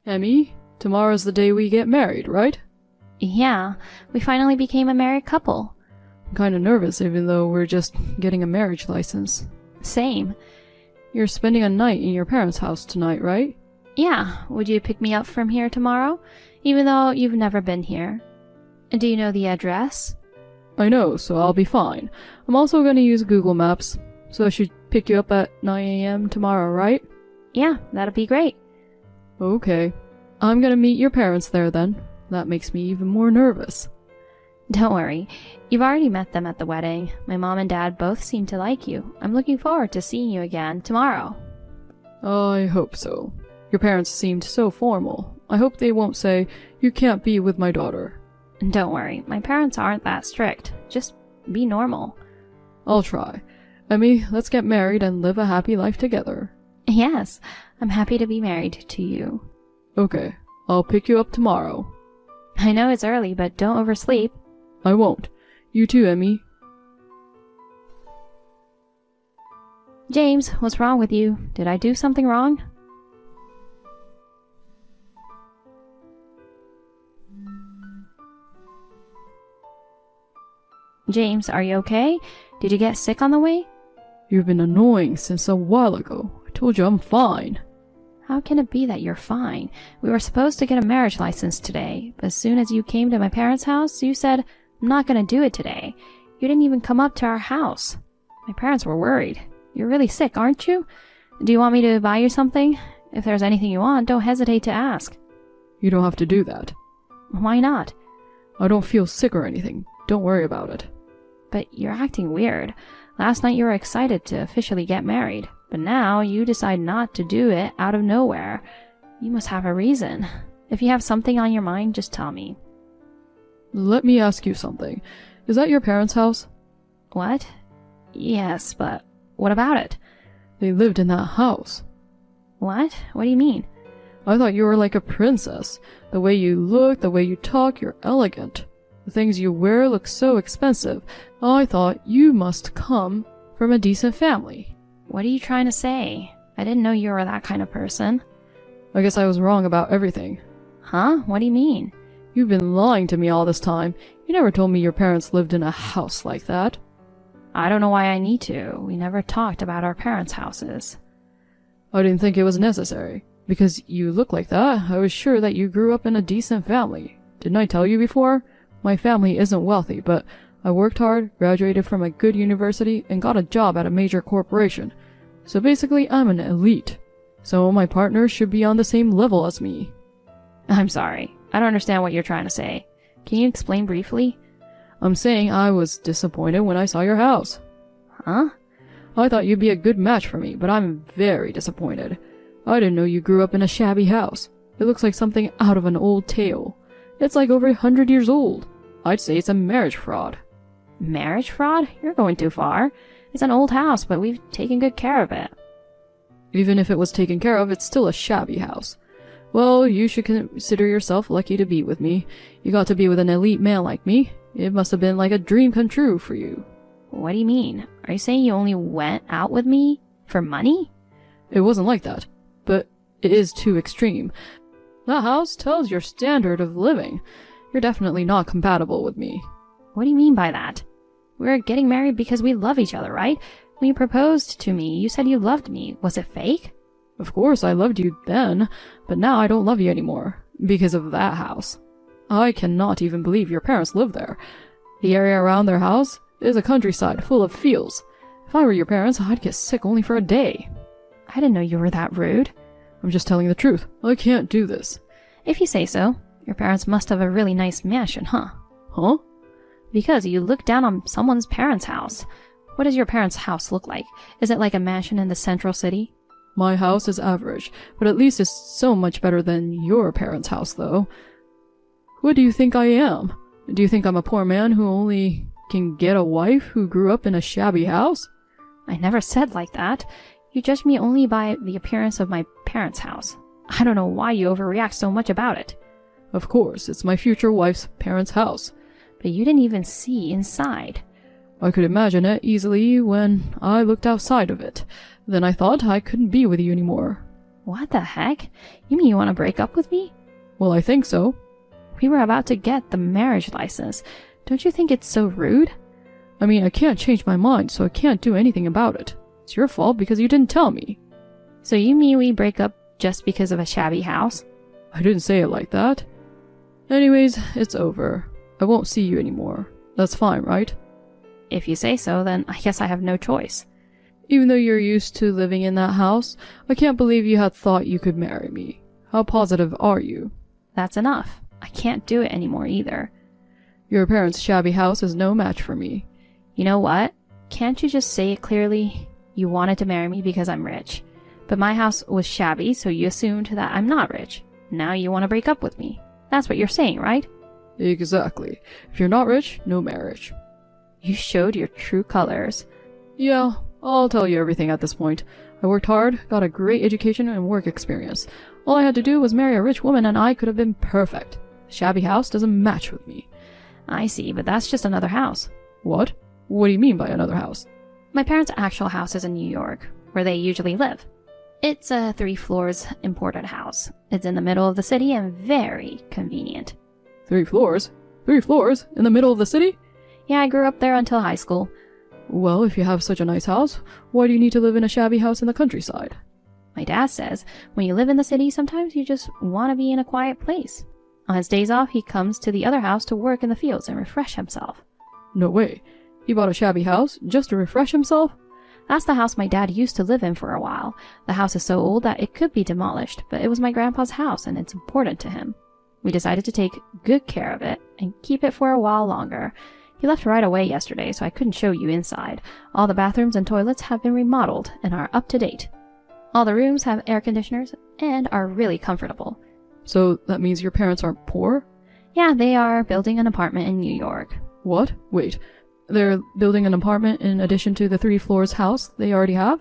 Emmy, tomorrow's the day we get married, right? Yeah, we finally became a married couple. I'm kinda nervous even though we're just getting a marriage license. Same. You're spending a night in your parents' house tonight, right? Yeah, would you pick me up from here tomorrow? Even though you've never been here. Do you know the address? I know, so I'll be fine. I'm also gonna use Google Maps, so I should pick you up at 9 a.m. tomorrow, right? Yeah, that'd be great. Okay. I'm gonna meet your parents there then. That makes me even more nervous. Don't worry. You've already met them at the wedding. My mom and dad both seem to like you. I'm looking forward to seeing you again tomorrow. I hope so. Your parents seemed so formal. I hope they won't say, "You can't be with my daughter." Don't worry. My parents aren't that strict. Just be normal. I'll try. Emmy, let's get married and live a happy life together. Yes, I'm happy to be married to you. Okay, I'll pick you up tomorrow. I know it's early, but don't oversleep. I won't. You too, Emmy. James, what's wrong with you? Did I do something wrong? James, are you okay? Did you get sick on the way? You've been annoying since a while ago. I told you I'm fine. How can it be that you're fine? We were supposed to get a marriage license today, but as soon as you came to my parents' house, you said, "I'm not gonna do it today." You didn't even come up to our house. My parents were worried. You're really sick, aren't you? Do you want me to buy you something? If there's anything you want, don't hesitate to ask. You don't have to do that. Why not? I don't feel sick or anything. Don't worry about it. But you're acting weird. Last night you were excited to officially get married, but now you decide not to do it out of nowhere. You must have a reason. If you have something on your mind, just tell me. Let me ask you something. Is that your parents' house? What? Yes, but what about it? They lived in that house. What? What do you mean? I thought you were like a princess. The way you look, the way you talk, you're elegant. The things you wear look so expensive. I thought you must come from a decent family. What are you trying to say? I didn't know you were that kind of person. I guess I was wrong about everything. Huh? What do you mean? You've been lying to me all this time. You never told me your parents lived in a house like that. I don't know why I need to. We never talked about our parents' houses. I didn't think it was necessary. Because you look like that, I was sure that you grew up in a decent family. Didn't I tell you before? My family isn't wealthy, but I worked hard, graduated from a good university, and got a job at a major corporation. So basically, I'm an elite. So my partner should be on the same level as me. I'm sorry. I don't understand what you're trying to say. Can you explain briefly? I'm saying I was disappointed when I saw your house. Huh? I thought you'd be a good match for me, but I'm very disappointed. I didn't know you grew up in a shabby house. It looks like something out of an old tale. It's like over 100 years old. I'd say it's a marriage fraud. Marriage fraud? You're going too far. It's an old house, but we've taken good care of it. Even if it was taken care of, it's still a shabby house. Well, you should consider yourself lucky to be with me. You got to be with an elite man like me. It must have been like a dream come true for you. What do you mean? Are you saying you only went out with me for money? It wasn't like that, but it is too extreme. That house tells your standard of living. You're definitely not compatible with me. What do you mean by that? We're getting married because we love each other, right? When you proposed to me, you said you loved me. Was it fake? Of course I loved you then, but now I don't love you anymore. Because of that house. I cannot even believe your parents live there. The area around their house is a countryside full of fields. If I were your parents, I'd get sick only for a day. I didn't know you were that rude. I'm just telling the truth. I can't do this. If you say so. Your parents must have a really nice mansion, huh? Huh? Because you look down on someone's parents' house. What does your parents' house look like? Is it like a mansion in the central city? My house is average, but at least it's so much better than your parents' house, though. What do you think I am? Do you think I'm a poor man who only can get a wife who grew up in a shabby house? I never said like that. You judge me only by the appearance of my parents' house. I don't know why you overreact so much about it. Of course, it's my future wife's parents' house. But you didn't even see inside. I could imagine it easily when I looked outside of it. Then I thought I couldn't be with you anymore. What the heck? You mean you want to break up with me? Well, I think so. We were about to get the marriage license. Don't you think it's so rude? I mean, I can't change my mind, so I can't do anything about it. It's your fault because you didn't tell me. So you mean we break up just because of a shabby house? I didn't say it like that. Anyways, it's over. I won't see you anymore. That's fine, right? If you say so, then I guess I have no choice. Even though you're used to living in that house, I can't believe you had thought you could marry me. How positive are you? That's enough. I can't do it anymore either. Your parents' shabby house is no match for me. You know what? Can't you just say it clearly? You wanted to marry me because I'm rich. But my house was shabby, so you assumed that I'm not rich. Now you want to break up with me. That's what you're saying, right? Exactly. If you're not rich, no marriage. You showed your true colors. Yeah, I'll tell you everything at this point. I worked hard, got a great education and work experience. All I had to do was marry a rich woman and I could have been perfect. The shabby house doesn't match with me. I see, but that's just another house. What? What do you mean by another house? My parents' actual house is in New York, where they usually live. It's a 3 floors imported house. It's in the middle of the city and very convenient. 3 floors? 3 floors? In the middle of the city? Yeah, I grew up there until high school. Well, if you have such a nice house, why do you need to live in a shabby house in the countryside? My dad says when you live in the city, sometimes you just want to be in a quiet place. On his days off, he comes to the other house to work in the fields and refresh himself. No way. He bought a shabby house just to refresh himself? That's the house my dad used to live in for a while. The house is so old that it could be demolished, but it was my grandpa's house and it's important to him. We decided to take good care of it and keep it for a while longer. He left right away yesterday, so I couldn't show you inside. All the bathrooms and toilets have been remodeled and are up to date. All the rooms have air conditioners and are really comfortable. So that means your parents aren't poor? Yeah, they are building an apartment in New York. What? Wait. They're building an apartment in addition to the 3 floors house they already have?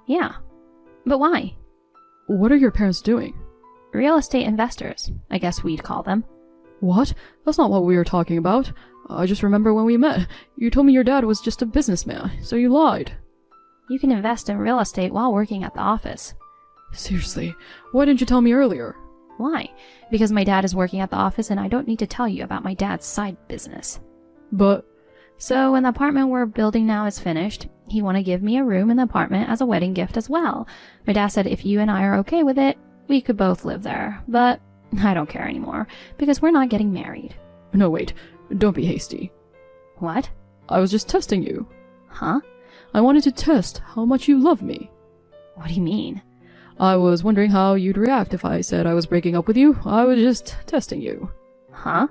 Yeah. But why? What are your parents doing? Real estate investors, I guess we'd call them. What? That's not what we were talking about. I just remember when we met. You told me your dad was just a businessman, so you lied. You can invest in real estate while working at the office. Seriously, why didn't you tell me earlier? Why? Because my dad is working at the office and I don't need to tell you about my dad's side business. But... So when the apartment we're building now is finished, he want to give me a room in the apartment as a wedding gift as well. My dad said if you and I are okay with it, we could both live there. But I don't care anymore, because we're not getting married. No, wait. Don't be hasty. What? I was just testing you. Huh? I wanted to test how much you love me. What do you mean? I was wondering how you'd react if I said I was breaking up with you. I was just testing you. Huh?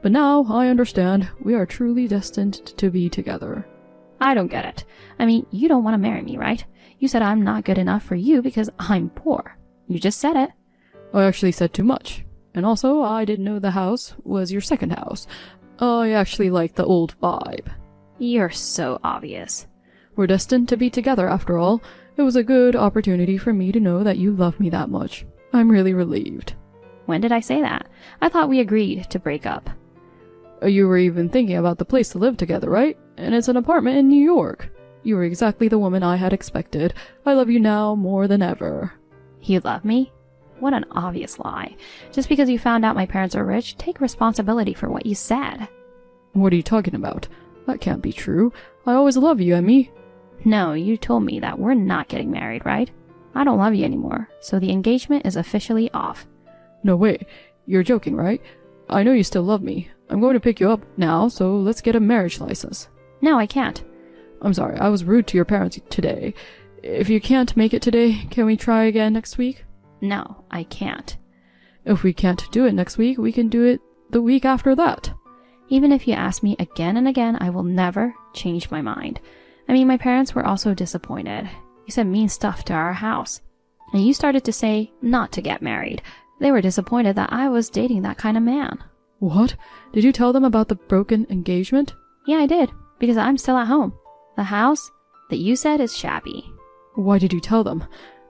But now I understand we are truly destined to be together. I don't get it. I mean, you don't want to marry me, right? You said I'm not good enough for you because I'm poor. You just said it. I actually said too much. And also, I didn't know the house was your second house. I actually like the old vibe. You're so obvious. We're destined to be together after all. It was a good opportunity for me to know that you love me that much. I'm really relieved. When did I say that? I thought we agreed to break up. You were even thinking about the place to live together, right? And it's an apartment in New York. You were exactly the woman I had expected. I love you now more than ever. You love me? What an obvious lie. Just because you found out my parents are rich, take responsibility for what you said. What are you talking about? That can't be true. I always love you, Emmy. No, you told me that we're not getting married, right? I don't love you anymore, so the engagement is officially off. No way. You're joking, right? I know you still love me. I'm going to pick you up now, so let's get a marriage license. No, I can't. I'm sorry, I was rude to your parents today. If you can't make it today, can we try again next week? No, I can't. If we can't do it next week, we can do it the week after that. Even if you ask me again and again, I will never change my mind. I mean, my parents were also disappointed. You said mean stuff to our house. And you started to say not to get married. They were disappointed that I was dating that kind of man. What? Did you tell them about the broken engagement? Yeah, I did, because I'm still at home. The house that you said is shabby. Why did you tell them?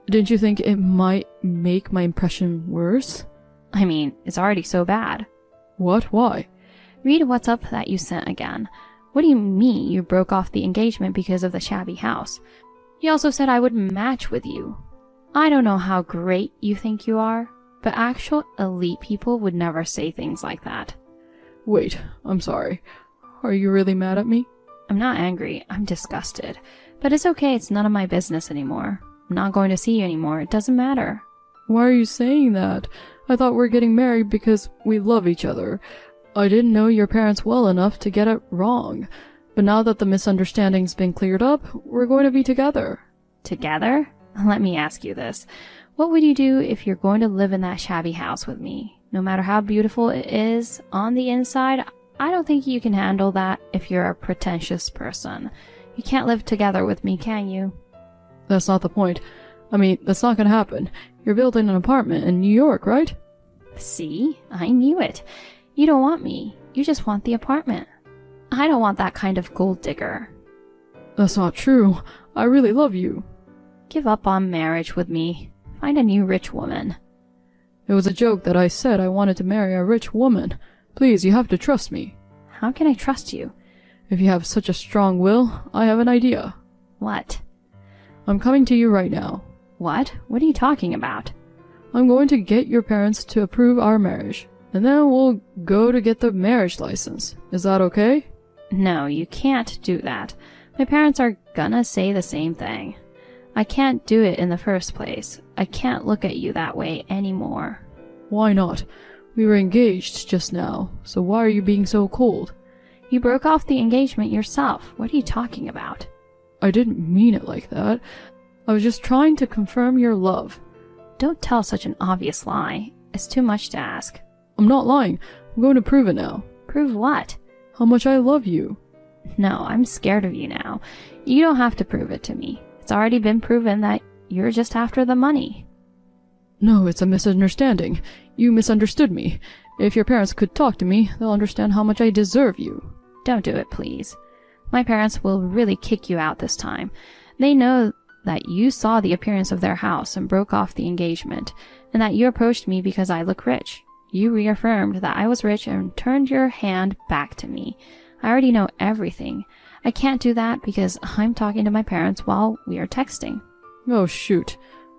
Didn't you think it might make my impression worse? I mean, it's already so bad. What? Why? Read what's up that you sent again. What do you mean you broke off the engagement because of the shabby house? You also said I would match with you. I don't know how great you think you are, but actual elite people would never say things like that. Wait, I'm sorry. Are you really mad at me? I'm not angry, I'm disgusted. But it's okay, it's none of my business anymore. I'm not going to see you anymore, it doesn't matter. Why are you saying that? I thought we're getting married because we love each other. I didn't know your parents well enough to get it wrong. But now that the misunderstanding's been cleared up, we're going to be together. Together? Let me ask you this. What would you do if you're going to live in that shabby house with me? No matter how beautiful it is on the inside, I don't think you can handle that if you're a pretentious person. You can't live together with me, can you? That's not the point. I mean, that's not gonna happen. You're building an apartment in New York, right? See? I knew it. You don't want me. You just want the apartment. I don't want that kind of gold digger. That's not true. I really love you. Give up on marriage with me. Find a new rich woman. It was a joke that I said I wanted to marry a rich woman. Please, you have to trust me. How can I trust you? If you have such a strong will, I have an idea. What? I'm coming to you right now. What? What are you talking about? I'm going to get your parents to approve our marriage, and then we'll go to get the marriage license. Is that okay? No, you can't do that. My parents are gonna say the same thing. I can't do it in the first place. I can't look at you that way anymore. Why not? We were engaged just now, so why are you being so cold? You broke off the engagement yourself. What are you talking about? I didn't mean it like that. I was just trying to confirm your love. Don't tell such an obvious lie. It's too much to ask. I'm not lying. I'm going to prove it now. Prove what? How much I love you. No, I'm scared of you now. You don't have to prove it to me. It's already been proven that you're just after the money. No, it's a misunderstanding. You misunderstood me. If your parents could talk to me, they'll understand how much I deserve you. Don't do it, please. My parents will really kick you out this time. They know that you saw the appearance of their house and broke off the engagement, and that you approached me because I look rich. You reaffirmed that I was rich and turned your hand back to me. I already know everything. I can't do that because I'm talking to my parents while we are texting. Oh, shoot.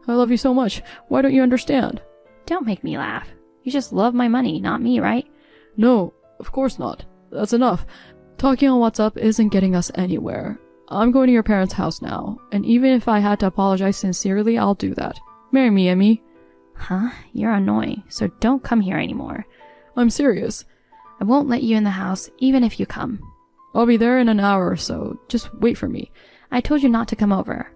I love you so much. Why don't you understand? Don't make me laugh. You just love my money, not me, right? No, of course not. That's enough. Talking on WhatsApp isn't getting us anywhere. I'm going to your parents' house now, and even if I had to apologize sincerely, I'll do that. Marry me, Emmy. Huh? You're annoying, so don't come here anymore. I'm serious. I won't let you in the house, even if you come. I'll be there in an hour or so. Just wait for me. I told you not to come over.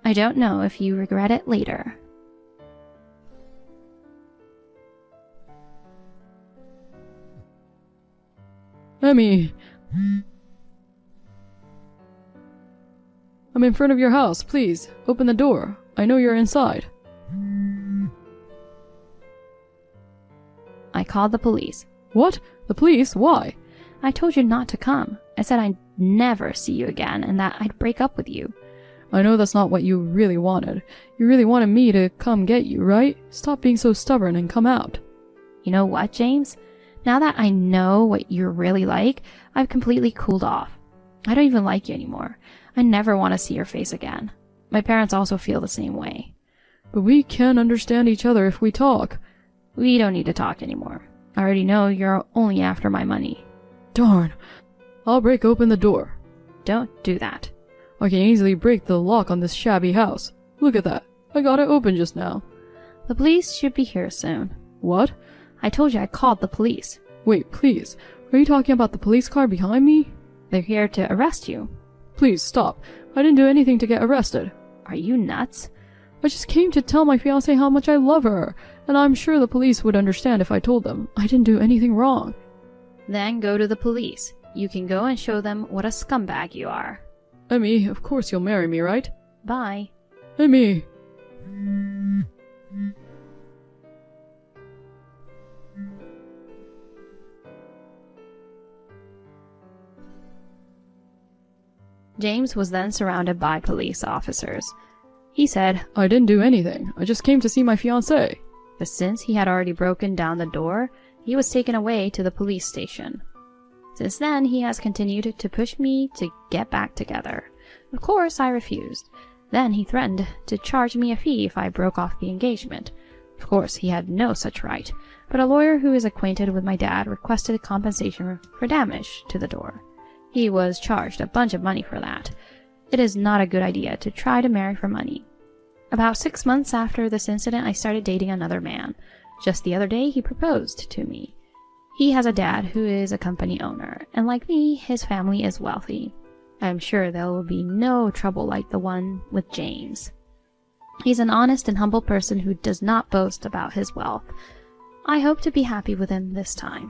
I don't know if you regret it later. Emmy! I'm in front of your house. Please, open the door. I know you're inside. I called the police. What? The police? Why? I told you not to come. I said I'd never see you again and that I'd break up with you. I know that's not what you really wanted. You really wanted me to come get you, right? Stop being so stubborn and come out. You know what, James? Now that I know what you're really like, I've completely cooled off. I don't even like you anymore. I never want to see your face again. My parents also feel the same way. But we can understand each other if we talk. We don't need to talk anymore. I already know you're only after my money. Darn. I'll break open the door. Don't do that. I can easily break the lock on this shabby house. Look at that. I got it open just now. The police should be here soon. What? I told you I called the police. Wait, please. Are you talking about the police car behind me? They're here to arrest you. Please, stop. I didn't do anything to get arrested. Are you nuts? I just came to tell my fiancée how much I love her, and I'm sure the police would understand if I told them. I didn't do anything wrong. Then go to the police. You can go and show them what a scumbag you are. Emmy, of course you'll marry me, right? Bye. Emmy! James was then surrounded by police officers. He said, I didn't do anything. I just came to see my fiancée. But since he had already broken down the door, he was taken away to the police station. Since then, he has continued to push me to get back together. Of course, I refused. Then he threatened to charge me a fee if I broke off the engagement. Of course, he had no such right, but a lawyer who is acquainted with my dad requested compensation for damage to the door. He was charged a bunch of money for that. It is not a good idea to try to marry for money. About 6 months after this incident, I started dating another man. Just the other day, he proposed to me. He has a dad who is a company owner, and like me, his family is wealthy. I am sure there will be no trouble like the one with James. He's an honest and humble person who does not boast about his wealth. I hope to be happy with him this time.